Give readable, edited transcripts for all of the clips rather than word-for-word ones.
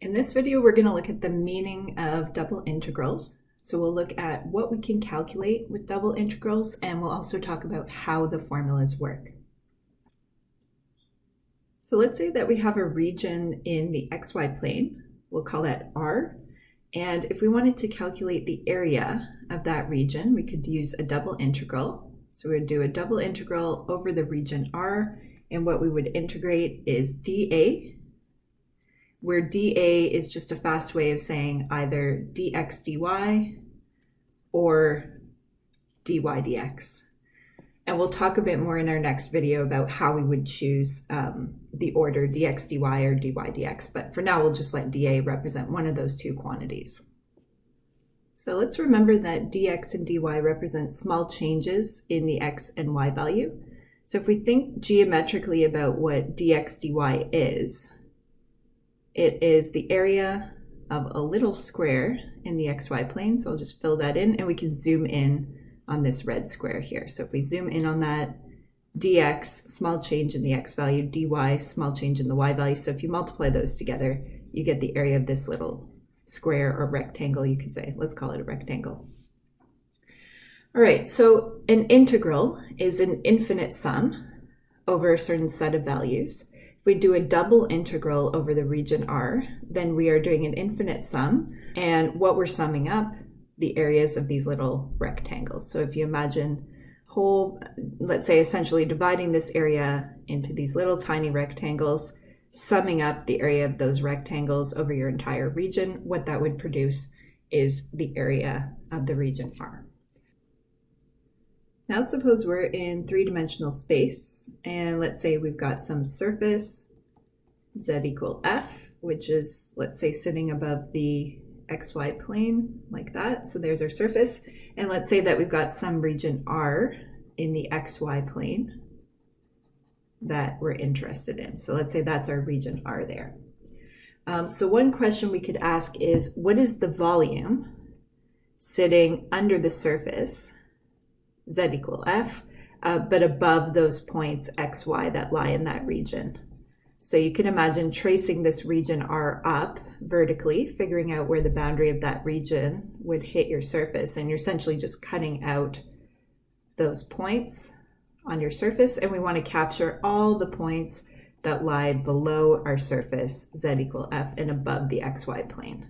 In this video, we're going to look at the meaning of double integrals. So we'll look at what we can calculate with double integrals, and we'll also talk about how the formulas work. So let's say that we have a region in the xy plane. We'll call that R. And if we wanted to calculate the area of that region, we could use a double integral. So we would do a double integral over the region R, and what we would integrate is dA, where dA is just a fast way of saying either dx dy or dy dx. And we'll talk a bit more in our next video about how we would choose the order dx dy or dy dx, but for now we'll just let dA represent one of those two quantities. So let's remember that dx and dy represent small changes in the x and y value. So if we think geometrically about what dx dy is, it is the area of a little square in the xy plane. So I'll just fill that in, and we can zoom in on this red square here. So if we zoom in on that, dx, small change in the x value, dy, small change in the y value. So if you multiply those together, you get the area of this little square or rectangle, you could say. Let's call it a rectangle. All right, so an integral is an infinite sum over a certain set of values. If we do a double integral over the region R, then we are doing an infinite sum, and what we're summing up, the areas of these little rectangles. So if you imagine let's say essentially dividing this area into these little tiny rectangles, summing up the area of those rectangles over your entire region, what that would produce is the area of the region R. Now suppose we're in three-dimensional space, and let's say we've got some surface z equal f, which is, let's say, sitting above the xy plane like that. So there's our surface. And let's say that we've got some region R in the xy plane that we're interested in. So let's say that's our region R there. So one question we could ask is, what is the volume sitting under the surface, z equal f, but above those points x, y that lie in that region? So you can imagine tracing this region R up vertically, figuring out where the boundary of that region would hit your surface, and you're essentially just cutting out those points on your surface, and we want to capture all the points that lie below our surface, z equal f, and above the xy plane.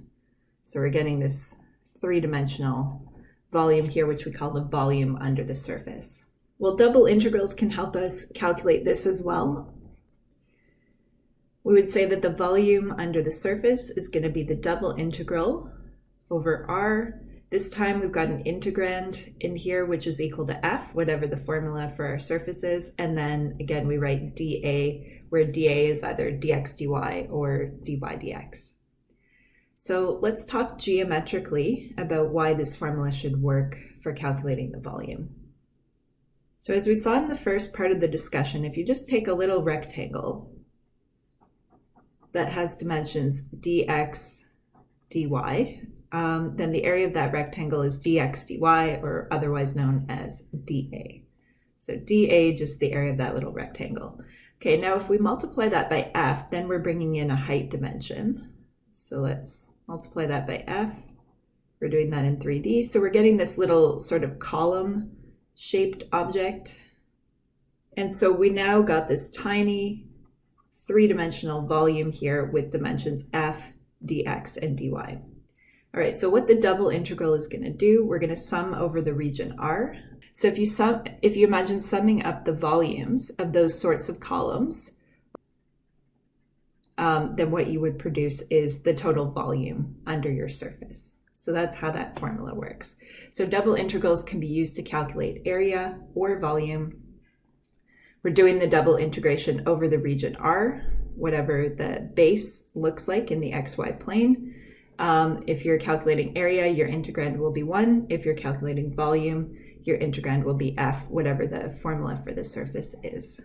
So we're getting this three-dimensional volume here, which we call the volume under the surface. Well, double integrals can help us calculate this as well. We would say that the volume under the surface is going to be the double integral over R. This time we've got an integrand in here, which is equal to f, whatever the formula for our surface is. And then again, we write dA, where dA is either dx dy or dy dx. So let's talk geometrically about why this formula should work for calculating the volume. So as we saw in the first part of the discussion, if you just take a little rectangle that has dimensions dx dy, then the area of that rectangle is dx dy, or otherwise known as dA. So dA, just the area of that little rectangle. Okay, now if we multiply that by f, then we're bringing in a height dimension. So let's multiply that by f. We're doing that in 3D. So we're getting this little sort of column-shaped object. And so we now got this tiny three-dimensional volume here with dimensions f, dx, and dy. All right, so what the double integral is going to do, we're going to sum over the region R. So if you imagine summing up the volumes of those sorts of columns, then what you would produce is the total volume under your surface. So that's how that formula works. So double integrals can be used to calculate area or volume. We're doing the double integration over the region R, whatever the base looks like in the xy plane. If you're calculating area, your integrand will be 1. If you're calculating volume, your integrand will be f, whatever the formula for the surface is.